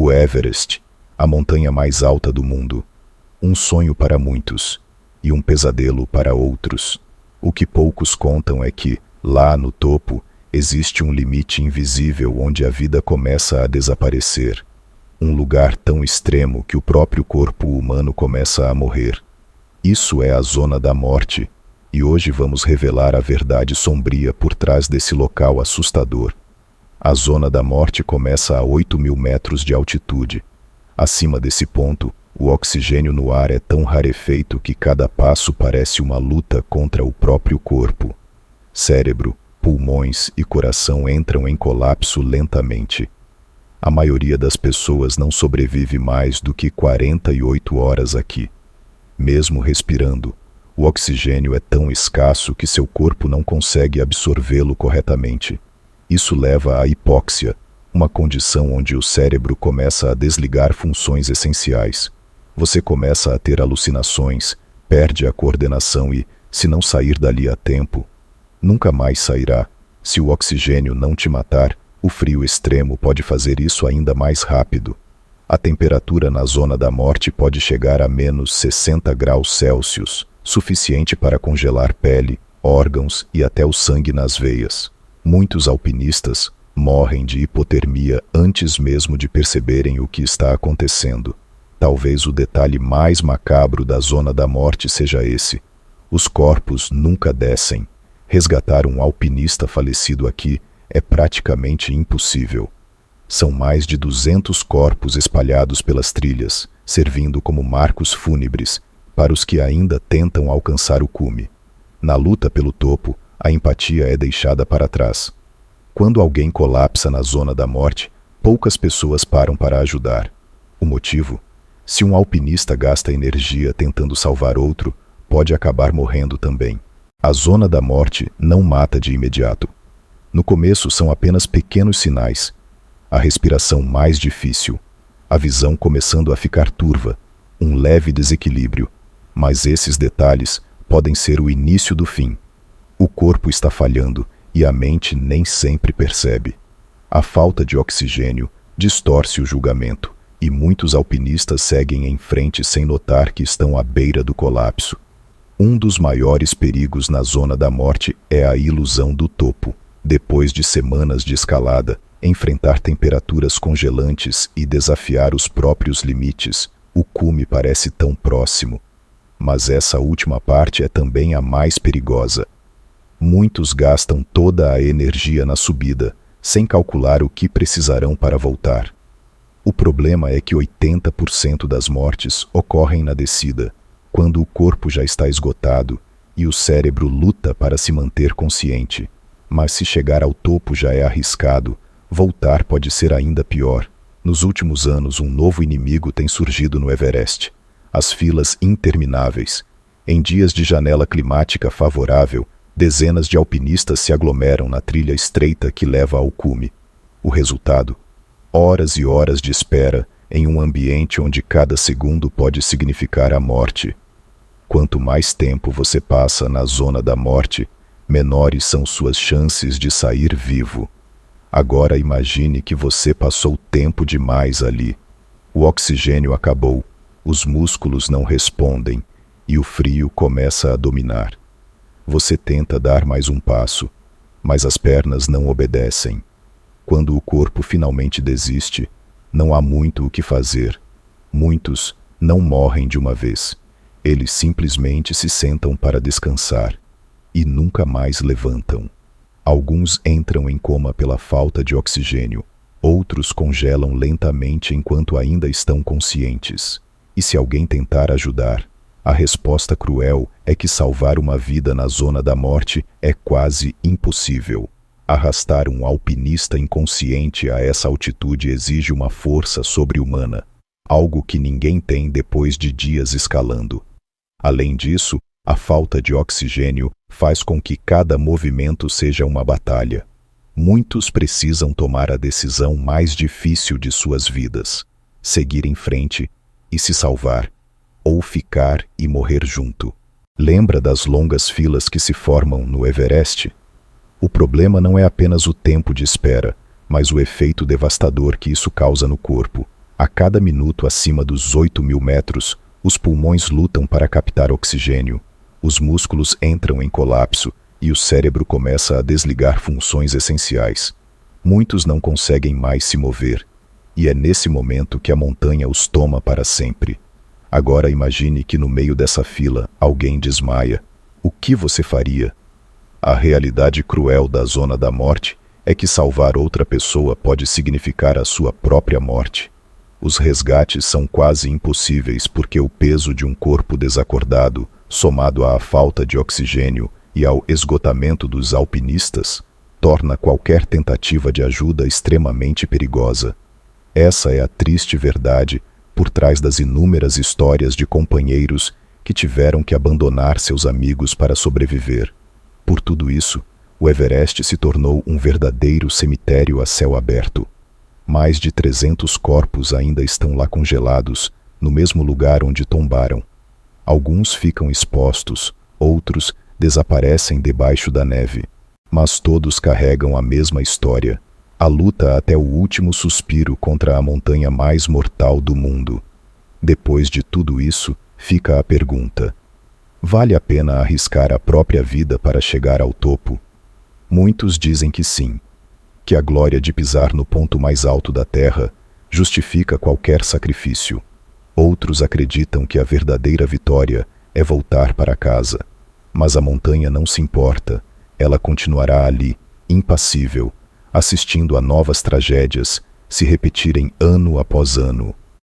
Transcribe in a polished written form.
O Everest, a montanha mais alta do mundo. Um sonho para muitos e um pesadelo para outros. O que poucos contam é que, lá no topo, existe um limite invisível onde a vida começa a desaparecer. Um lugar tão extremo que o próprio corpo humano começa a morrer. Isso é a zona da morte, e hoje vamos revelar a verdade sombria por trás desse local assustador. A zona da morte começa a 8.000 metros de altitude. Acima desse ponto, o oxigênio no ar é tão rarefeito que cada passo parece uma luta contra o próprio corpo. Cérebro, pulmões e coração entram em colapso lentamente. A maioria das pessoas não sobrevive mais do que 48 horas aqui. Mesmo respirando, o oxigênio é tão escasso que seu corpo não consegue absorvê-lo corretamente. Isso leva à hipóxia, uma condição onde o cérebro começa a desligar funções essenciais. Você começa a ter alucinações, perde a coordenação e, se não sair dali a tempo, nunca mais sairá. Se o oxigênio não te matar, o frio extremo pode fazer isso ainda mais rápido. A temperatura na zona da morte pode chegar a menos 60 graus Celsius, suficiente para congelar pele, órgãos e até o sangue nas veias. Muitos alpinistas morrem de hipotermia antes mesmo de perceberem o que está acontecendo. Talvez o detalhe mais macabro da zona da morte seja esse. Os corpos nunca descem. Resgatar um alpinista falecido aqui é praticamente impossível. São mais de 200 corpos espalhados pelas trilhas, servindo como marcos fúnebres para os que ainda tentam alcançar o cume. Na luta pelo topo, a empatia é deixada para trás. Quando alguém colapsa na zona da morte, poucas pessoas param para ajudar. O motivo? Se um alpinista gasta energia tentando salvar outro, pode acabar morrendo também. A zona da morte não mata de imediato. No começo são apenas pequenos sinais. A respiração mais difícil, a visão começando a ficar turva, um leve desequilíbrio. Mas esses detalhes podem ser o início do fim. O corpo está falhando e a mente nem sempre percebe. A falta de oxigênio distorce o julgamento e muitos alpinistas seguem em frente sem notar que estão à beira do colapso. Um dos maiores perigos na zona da morte é a ilusão do topo. Depois de semanas de escalada, enfrentar temperaturas congelantes e desafiar os próprios limites, o cume parece tão próximo. Mas essa última parte é também a mais perigosa. Muitos gastam toda a energia na subida, sem calcular o que precisarão para voltar. O problema é que 80% das mortes ocorrem na descida, quando o corpo já está esgotado e o cérebro luta para se manter consciente. Mas se chegar ao topo já é arriscado, voltar pode ser ainda pior. Nos últimos anos, um novo inimigo tem surgido no Everest: as filas intermináveis. Em dias de janela climática favorável, dezenas de alpinistas se aglomeram na trilha estreita que leva ao cume. O resultado? Horas e horas de espera em um ambiente onde cada segundo pode significar a morte. Quanto mais tempo você passa na zona da morte, menores são suas chances de sair vivo. Agora imagine que você passou tempo demais ali. O oxigênio acabou, os músculos não respondem e o frio começa a dominar. Você tenta dar mais um passo, mas as pernas não obedecem. Quando o corpo finalmente desiste, não há muito o que fazer. Muitos não morrem de uma vez. Eles simplesmente se sentam para descansar e nunca mais levantam. Alguns entram em coma pela falta de oxigênio, outros congelam lentamente enquanto ainda estão conscientes. E se alguém tentar ajudar, a resposta cruel é que salvar uma vida na zona da morte é quase impossível. Arrastar um alpinista inconsciente a essa altitude exige uma força sobre-humana, algo que ninguém tem depois de dias escalando. Além disso, a falta de oxigênio faz com que cada movimento seja uma batalha. Muitos precisam tomar a decisão mais difícil de suas vidas: seguir em frente e se salvar, ou ficar e morrer junto. Lembra das longas filas que se formam no Everest? O problema não é apenas o tempo de espera, mas o efeito devastador que isso causa no corpo. A cada minuto acima dos 8.000 metros, os pulmões lutam para captar oxigênio, os músculos entram em colapso e o cérebro começa a desligar funções essenciais. Muitos não conseguem mais se mover, e é nesse momento que a montanha os toma para sempre. Agora imagine que no meio dessa fila alguém desmaia. O que você faria? A realidade cruel da zona da morte é que salvar outra pessoa pode significar a sua própria morte. Os resgates são quase impossíveis porque o peso de um corpo desacordado, somado à falta de oxigênio e ao esgotamento dos alpinistas, torna qualquer tentativa de ajuda extremamente perigosa. Essa é a triste verdade por trás das inúmeras histórias de companheiros que tiveram que abandonar seus amigos para sobreviver. Por tudo isso, o Everest se tornou um verdadeiro cemitério a céu aberto. Mais de 300 corpos ainda estão lá congelados, no mesmo lugar onde tombaram. Alguns ficam expostos, outros desaparecem debaixo da neve. Mas todos carregam a mesma história, a luta até o último suspiro contra a montanha mais mortal do mundo. Depois de tudo isso, fica a pergunta: vale a pena arriscar a própria vida para chegar ao topo? Muitos dizem que sim, que a glória de pisar no ponto mais alto da Terra justifica qualquer sacrifício. Outros acreditam que a verdadeira vitória é voltar para casa. Mas a montanha não se importa, ela continuará ali, impassível, assistindo a novas tragédias se repetirem ano após ano.